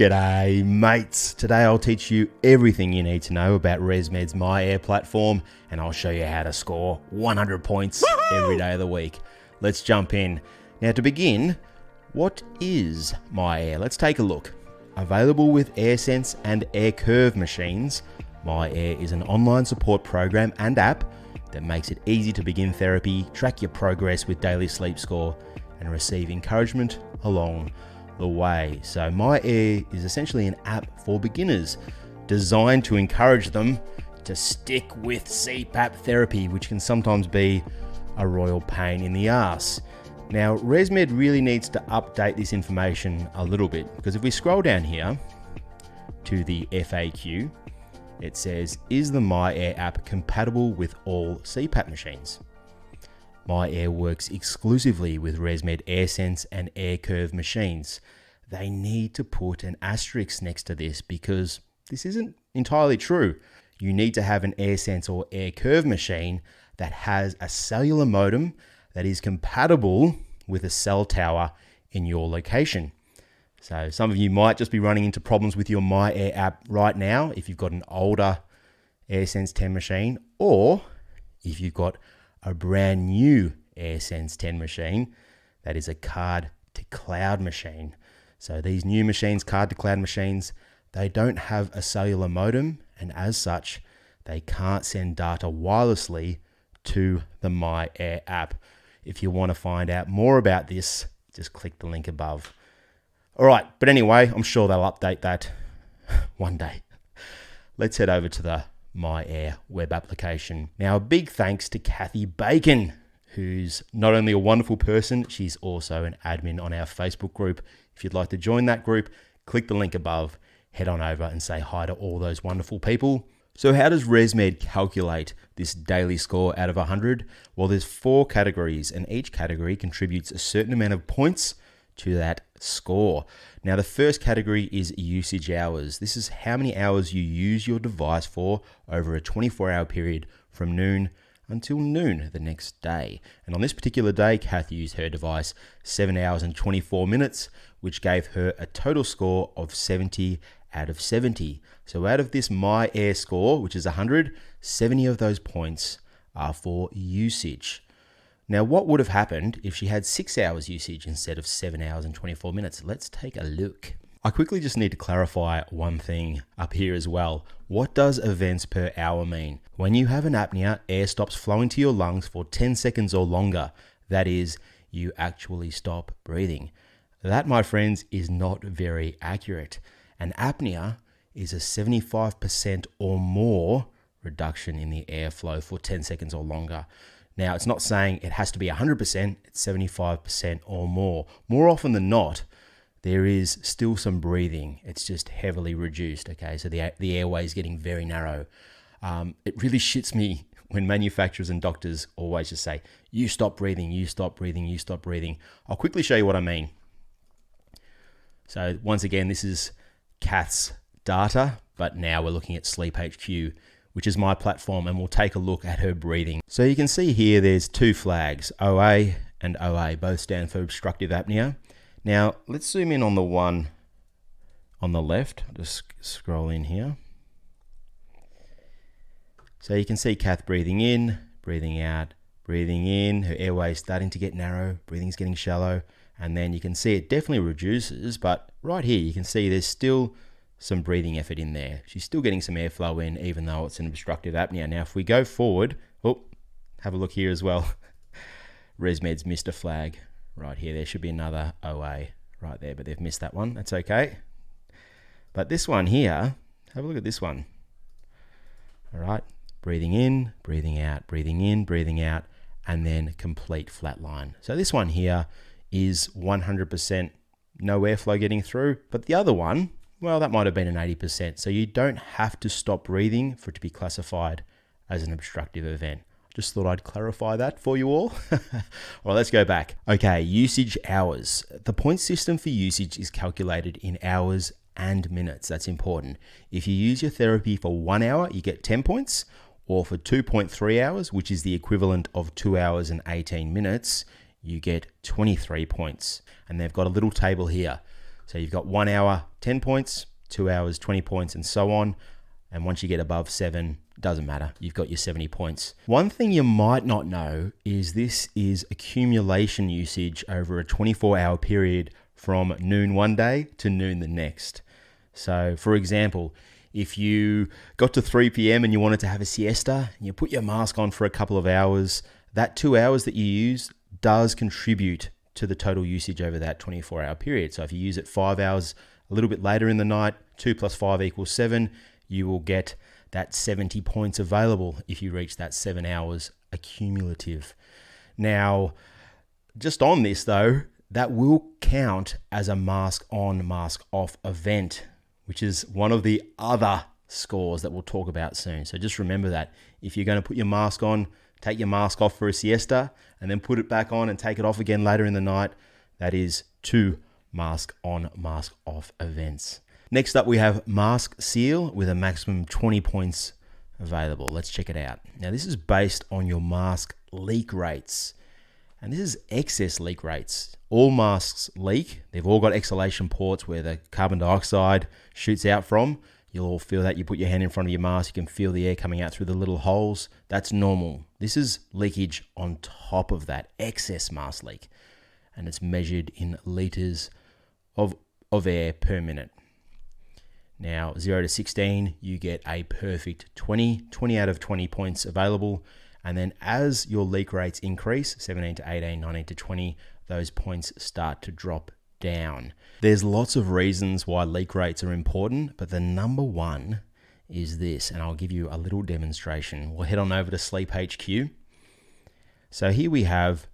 G'day mates, today I'll teach you everything you need to know about ResMed's MyAir platform and I'll show you how to score 100 points every day of the week. Let's jump in. Now to begin, what is MyAir? Let's take a look. Available with AirSense and AirCurve machines, MyAir is an online support program and app that makes it easy to begin therapy, track your progress with daily sleep score and receive encouragement along the way. So MyAir is essentially an app for beginners designed to encourage them to stick with CPAP therapy, which can sometimes be a royal pain in the ass. Now, ResMed really needs to update this information a little bit, because if we scroll down here to the FAQ, it says, is the MyAir app compatible with all CPAP machines? MyAir works exclusively with ResMed AirSense and AirCurve machines. They need to put an asterisk next to this because this isn't entirely true. You need to have an AirSense or AirCurve machine that has a cellular modem that is compatible with a cell tower in your location. So some of you might just be running into problems with your MyAir app right now if you've got an older AirSense 10 machine, or if you've got a brand new AirSense 10 machine that is a card to cloud machine. So these new machines, card to cloud machines, they don't have a cellular modem, and as such, they can't send data wirelessly to the MyAir app. If you want to find out more about this, just click the link above. All right, but anyway, I'm sure they'll update that one day. Let's head over to the MyAir web application. Now, a big thanks to Kathy Bacon, who's not only a wonderful person, she's also an admin on our Facebook group. If you'd like to join that group, click the link above, head on over and say hi to all those wonderful people. So how does ResMed calculate this daily score out of 100? Well, there's 4 categories, and each category contributes a certain amount of points to that score. Now, the first category is usage hours. This is how many hours you use your device for over a 24-hour period from noon until noon the next day. And on this particular day, Kath used her device 7 hours and 24 minutes, which gave her a total score of 70 out of 70. So out of this MyAir score, which is 100, 70 of those points are for usage. Now, what would have happened if she had 6 hours usage instead of 7 hours and 24 minutes? Let's take a look. I quickly just need to clarify one thing up here as well. What does events per hour mean? When you have an apnea, air stops flowing to your lungs for 10 seconds or longer. That is, you actually stop breathing. That, my friends, is not very accurate. An apnea is a 75% or more reduction in the airflow for 10 seconds or longer. Now, it's not saying it has to be 100%, it's 75% or more. More often than not, there is still some breathing. It's just heavily reduced, okay? So the airway is getting very narrow. It really shits me when manufacturers and doctors always just say, you stop breathing, you stop breathing, you stop breathing. I'll quickly show you what I mean. So once again, this is Kath's data, but now we're looking at Sleep HQ, which is my platform, and we'll take a look at her breathing. So you can see here there's 2 flags, OA and OA, both stand for obstructive apnea. Now let's zoom in on the one on the left. I'll just scroll in here. So you can see Kath breathing in, breathing out, breathing in, her airway is starting to get narrow, breathing's getting shallow, and then you can see it definitely reduces, but right here you can see there's still some breathing effort in there. She's still getting some airflow in, even though it's an obstructive apnea. Now, if we go forward, have a look here as well. ResMed's missed a flag right here. There should be another OA right there, but they've missed that one. That's okay. But this one here, have a look at this one. All right, breathing in, breathing out, breathing in, breathing out, and then complete flat line. So this one here is 100% no airflow getting through, but the other one, well, that might have been an 80%. So you don't have to stop breathing for it to be classified as an obstructive event. Just thought I'd clarify that for you all. Well, let's go back. Okay, usage hours. The point system for usage is calculated in hours and minutes. That's important. If you use your therapy for 1 hour, you get 10 points, or for 2.3 hours, which is the equivalent of 2 hours and 18 minutes, you get 23 points. And they've got a little table here. So you've got 1 hour, 10 points, 2 hours, 20 points, and so on. And once you get above 7, doesn't matter. You've got your 70 points. One thing you might not know is this is accumulation usage over a 24-hour period from noon one day to noon the next. So for example, if you got to 3 p.m. and you wanted to have a siesta, and you put your mask on for a couple of hours, that 2 hours that you use does contribute to the total usage over that 24-hour period. So if you use it 5 hours a little bit later in the night, 2 plus 5 equals 7, you will get that 70 points available if you reach that 7 hours accumulative. Now, just on this though, that will count as a mask on, mask off event, which is one of the other scores that we'll talk about soon. So just remember that if you're going to put your mask on, take your mask off for a siesta, and then put it back on and take it off again later in the night, that is 2 mask on, mask off events. Next up, we have mask seal with a maximum 20 points available. Let's check it out. Now, this is based on your mask leak rates. And this is excess leak rates. All masks leak. They've all got exhalation ports where the carbon dioxide shoots out from. You'll all feel that. You put your hand in front of your mask, you can feel the air coming out through the little holes. That's normal. This is leakage on top of that, excess mask leak. And it's measured in liters of air per minute. Now, 0 to 16, you get a perfect 20 out of 20 points available. And then as your leak rates increase, 17 to 18, 19 to 20, those points start to drop down. There's lots of reasons why leak rates are important, but the number one is this, and I'll give you a little demonstration. We'll head on over to Sleep HQ. So here we have,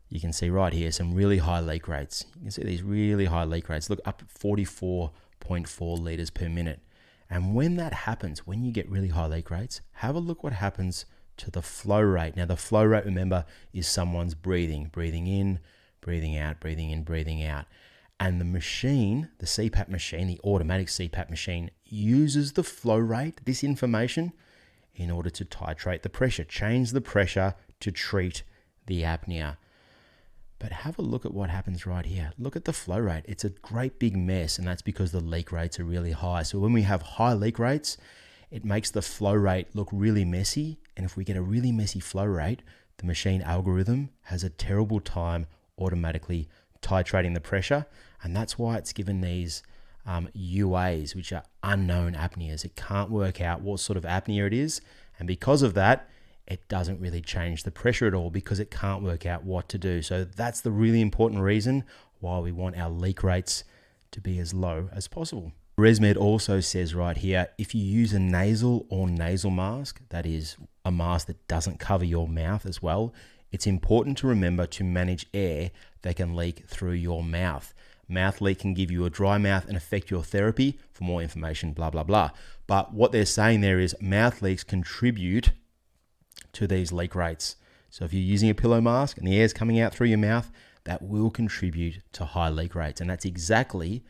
you can see right here, some really high leak rates. You can see these really high leak rates. Look, up at 44.4 liters per minute. And when that happens, when you get really high leak rates, have a look what happens to the flow rate. Now, the flow rate, remember, is someone's breathing in, breathing out, breathing in, breathing out. And the machine, the CPAP machine, the automatic CPAP machine, uses the flow rate, this information, in order to titrate the pressure, change the pressure to treat the apnea. But have a look at what happens right here. Look at the flow rate. It's a great big mess, and that's because the leak rates are really high. So when we have high leak rates, it makes the flow rate look really messy. And if we get a really messy flow rate, the machine algorithm has a terrible time automatically titrating the pressure. And that's why it's given these UAs, which are unknown apneas. It can't work out what sort of apnea it is. And because of that, it doesn't really change the pressure at all because it can't work out what to do. So that's the really important reason why we want our leak rates to be as low as possible. ResMed also says right here, if you use a nasal or nasal mask, that is a mask that doesn't cover your mouth as well, it's important to remember to manage air that can leak through your mouth. Mouth leak can give you a dry mouth and affect your therapy. For more information, blah, blah, blah. But what they're saying there is mouth leaks contribute to these leak rates. So if you're using a pillow mask and the air's coming out through your mouth, that will contribute to high leak rates. And that's exactly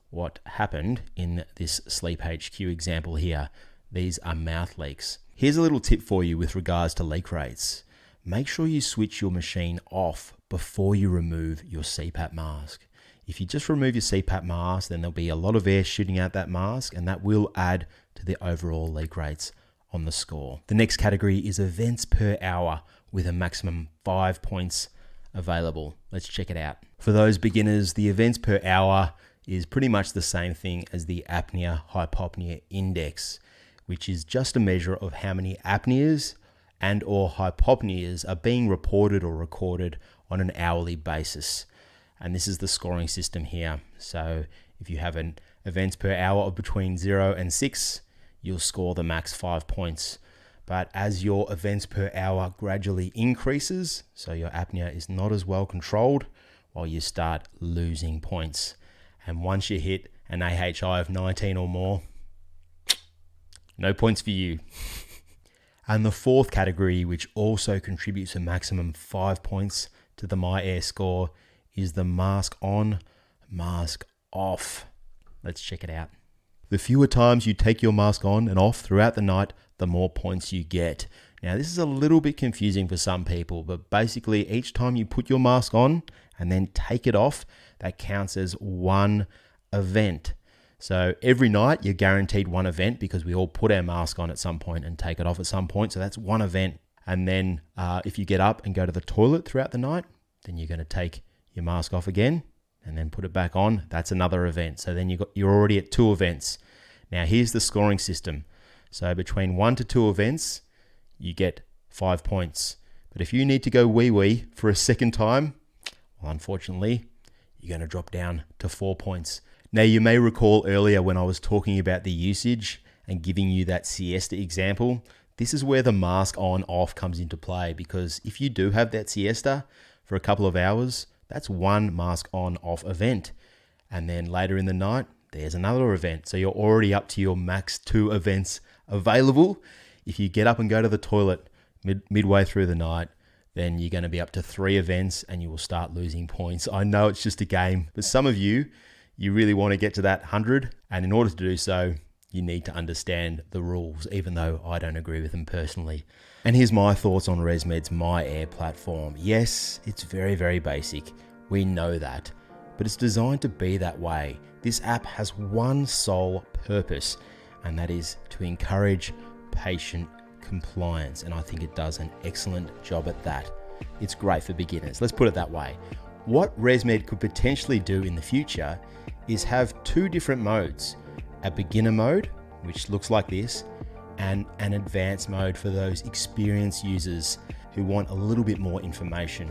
what happened in this Sleep HQ example here. These are mouth leaks. Here's a little tip for you with regards to leak rates. Make sure you switch your machine off before you remove your CPAP mask. If you just remove your CPAP mask, then there'll be a lot of air shooting out that mask, and that will add to the overall leak rates on the score. The next category is events per hour with a maximum 5 points available. Let's check it out. For those beginners, the events per hour is pretty much the same thing as the apnea hypopnea index, which is just a measure of how many apneas and or hypopneas are being reported or recorded on an hourly basis. And this is the scoring system here. So if you have an events per hour of between 0 and 6, you'll score the max 5 points. But as your events per hour gradually increases, so your apnea is not as well controlled, while you start losing points. And once you hit an AHI of 19 or more, no points for you. And the fourth category, which also contributes a maximum 5 points to the MyAir score, is the mask on, mask off. Let's check it out. The fewer times you take your mask on and off throughout the night, the more points you get. Now, this is a little bit confusing for some people, but basically each time you put your mask on and then take it off, that counts as one event. So every night you're guaranteed one event because we all put our mask on at some point and take it off at some point. So that's one event. And then if you get up and go to the toilet throughout the night, then you're going to take your mask off again and then put it back on. That's another event. So then you're already at 2 events. Now here's the scoring system. So between 1 to 2 events, you get 5 points. But if you need to go wee-wee for a second time, well, unfortunately, you're going to drop down to 4 points. Now, you may recall earlier when I was talking about the usage and giving you that siesta example, this is where the mask on off comes into play, because if you do have that siesta for a couple of hours, that's one mask on off event. And then later in the night, there's another event. So you're already up to your max 2 events available. If you get up and go to the toilet midway through the night, then you're going to be up to 3 events and you will start losing points. I know it's just a game, but some of you really want to get to that 100. And in order to do so, you need to understand the rules, even though I don't agree with them personally. And here's my thoughts on ResMed's MyAir platform. Yes, it's very, very basic. We know that, but it's designed to be that way. This app has one sole purpose, and that is to encourage patient compliance. And I think it does an excellent job at that. It's great for beginners. Let's put it that way. What ResMed could potentially do in the future is have 2 different modes. A beginner mode, which looks like this, and an advanced mode for those experienced users who want a little bit more information.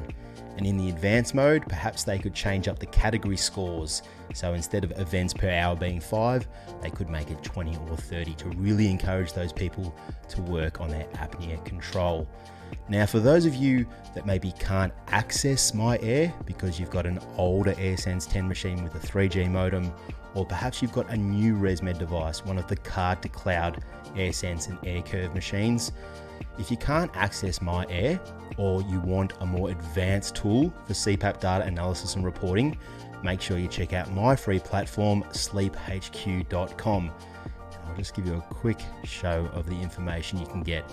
And in the advanced mode, perhaps they could change up the category scores. So instead of events per hour being 5, they could make it 20 or 30 to really encourage those people to work on their apnea control. Now, for those of you that maybe can't access MyAir because you've got an older AirSense 10 machine with a 3G modem, or perhaps you've got a new ResMed device, one of the card to cloud AirSense and AirCurve machines. If you can't access MyAir, or you want a more advanced tool for CPAP data analysis and reporting, make sure you check out my free platform, sleephq.com. I'll just give you a quick show of the information you can get.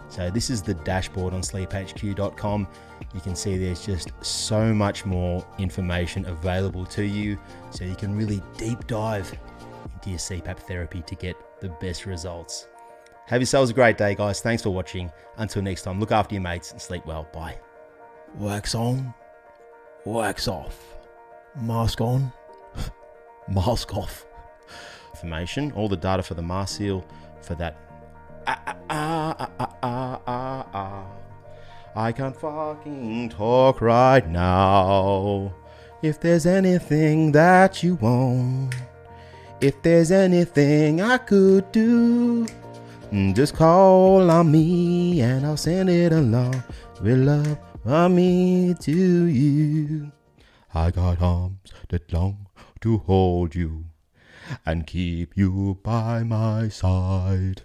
So this is the dashboard on sleephq.com. You can see there's just so much more information available to you, so you can really deep dive into your CPAP therapy to get the best results. Have yourselves a great day, guys. Thanks for watching. Until next time, look after your mates and sleep well. Bye. Wax on, wax off. Mask on, mask off. Information, all the data for the mask seal, for that. I can't fucking talk right now. If there's anything that you want, if there's anything I could do, just call on me and I'll send it along with love from me to you. I got arms that long to hold you and keep you by my side.